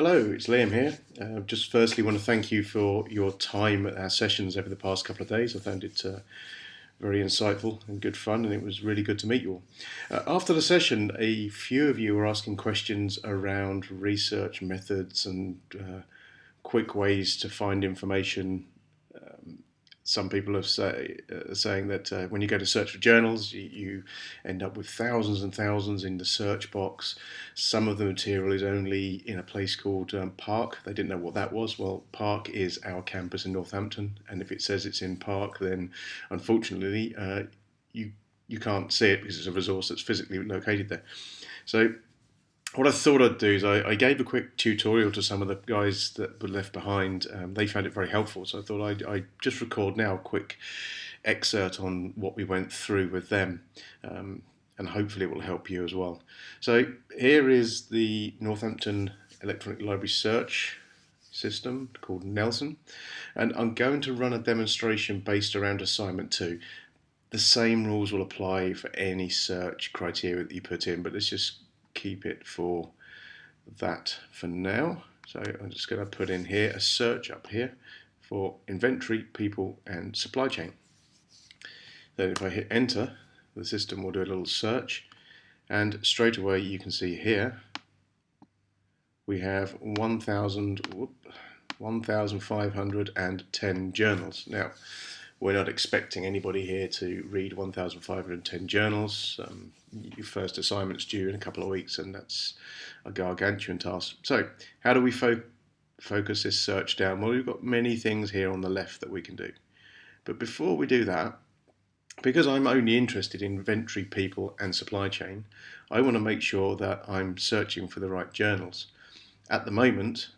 Hello, it's Liam here. Just firstly want to thank you for your time at our sessions over the past couple of days. I found it very insightful and good fun, and it was really good to meet you all. After the session, a few of you were asking questions around research methods and quick ways to find information. Some people are saying that when you go to search for journals, you end up with thousands and thousands in the search box. Some of the material is only in a place called Park. They didn't know what that was. Well, Park is our campus in Northampton, and if it says it's in Park, then unfortunately you can't see it because it's a resource that's physically located there. So what I thought I'd do is I gave a quick tutorial to some of the guys that were left behind. They found it very helpful, so I thought I'd just record now a quick excerpt on what we went through with them, and hopefully it will help you as well. So here is the Northampton Electronic Library Search system called Nelson, and I'm going to run a demonstration based around assignment 2. The same rules will apply for any search criteria that you put in, but let's just keep it for that for now. So I'm just going to put in here a search up here for inventory, people and supply chain. Then if I hit enter, the system will do a little search, and straight away you can see here we have 1,510 journals. Now, we're not expecting anybody here to read 1,510 journals. Your first assignment's due in a couple of weeks, and that's a gargantuan task. So how do we focus this search down? Well, we've got many things here on the left that we can do. But before we do that, because I'm only interested in inventory, people and supply chain, I want to make sure that I'm searching for the right journals. At the moment,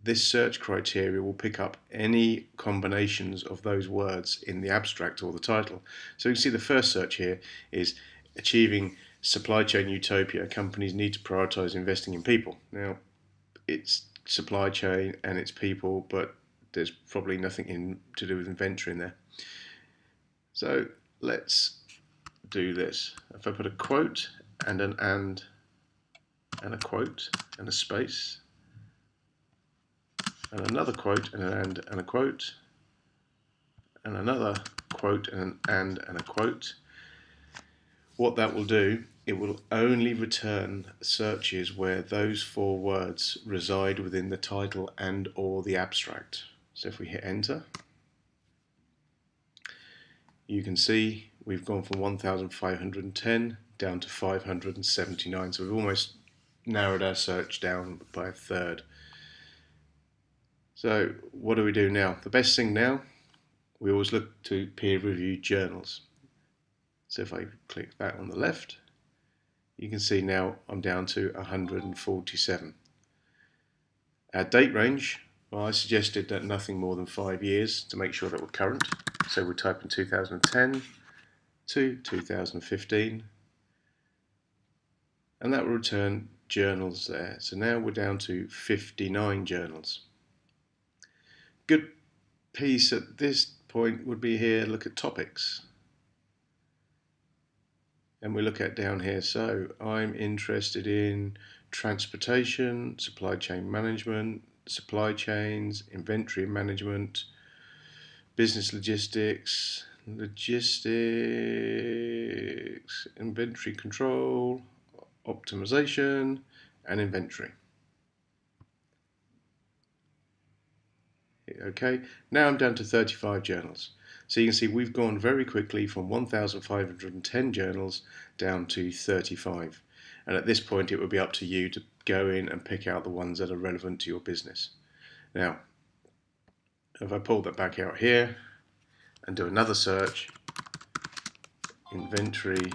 this search criteria will pick up any combinations of those words in the abstract or the title. So you can see the first search here is achieving supply chain utopia. Companies need to prioritize investing in people. Now, it's supply chain and it's people, but there's probably nothing to do with inventory in there. So let's do this. If I put a quote and an and a quote and a space, and another quote and an and a quote, and another quote and an and a quote, what that will do, it will only return searches where those 4 words reside within the title and or the abstract. So if we hit enter, you can see we've gone from 1,510 down to 579. So we've almost narrowed our search down by a third. So what do we do now? The best thing now, we always look to peer-reviewed journals. So if I click that on the left, you can see now I'm down to 147. Our date range, well, I suggested that nothing more than 5 years to make sure that we're current. So we type in 2010 to 2015, and that will return journals there. So now we're down to 59 journals. Good piece at this point would be here, look at topics. And we look at down here, so I'm interested in transportation, supply chain management, supply chains, inventory management, business logistics, inventory control, optimization, and inventory. Okay, now I'm down to 35 journals. So you can see we've gone very quickly from 1,510 journals down to 35. And at this point it would be up to you to go in and pick out the ones that are relevant to your business. Now, if I pull that back out here and do another search, inventory,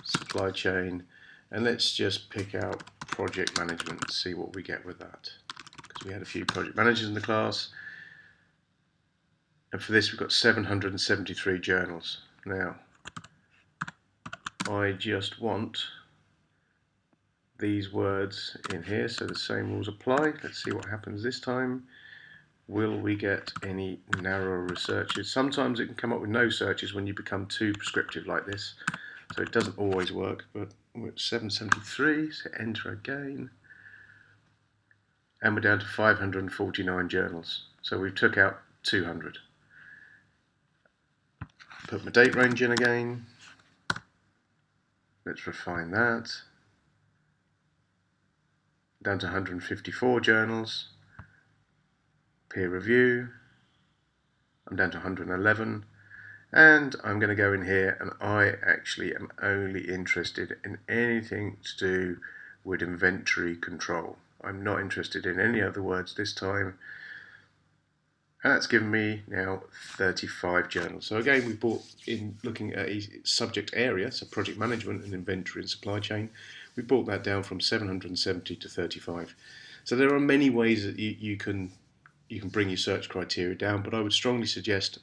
supply chain, and let's just pick out project management and see what we get with that. Because we had a few project managers in the class. And for this we've got 773 journals. Now, I just want these words in here, so the same rules apply. Let's see what happens this time. Will we get any narrower searches? Sometimes it can come up with no searches when you become too prescriptive like this, so it doesn't always work, but we're at 773, so enter again. and we're down to 549 journals. So we've took out 200. Put my date range in again. Let's refine that. Down to 154 journals. Peer review. I'm down to 111. And I'm going to go in here, and I actually am only interested in anything to do with inventory control. I'm not interested in any other words this time. And that's given me now 35 journals. So again, we brought in, looking at a subject area, so project management and inventory and supply chain, we brought that down from 770 to 35. So there are many ways that you can bring your search criteria down, but I would strongly suggest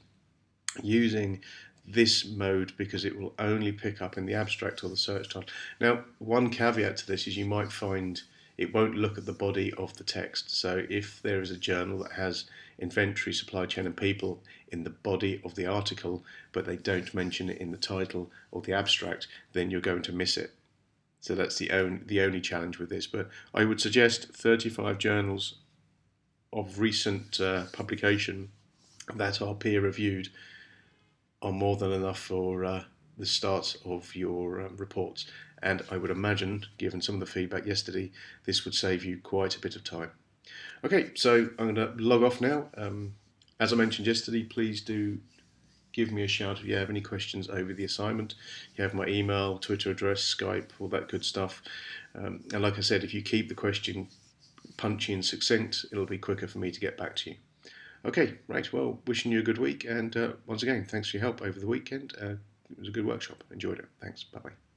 using this mode because it will only pick up in the abstract or the search title. Now, one caveat to this is you might find it won't look at the body of the text. So if there is a journal that has inventory, supply chain and people in the body of the article, but they don't mention it in the title or the abstract, then you're going to miss it. So that's the only challenge with this. But I would suggest 35 journals of recent publication that are peer reviewed are more than enough for the start of your reports. And I would imagine, given some of the feedback yesterday, this would save you quite a bit of time. Okay, so I'm going to log off now. As I mentioned yesterday, please do give me a shout if you have any questions over the assignment. You have my email, Twitter address, Skype, all that good stuff. And like I said, if you keep the question punchy and succinct, it'll be quicker for me to get back to you. Okay, right, well, wishing you a good week, and once again, thanks for your help over the weekend. It was a good workshop. Enjoyed it. Thanks. Bye-bye.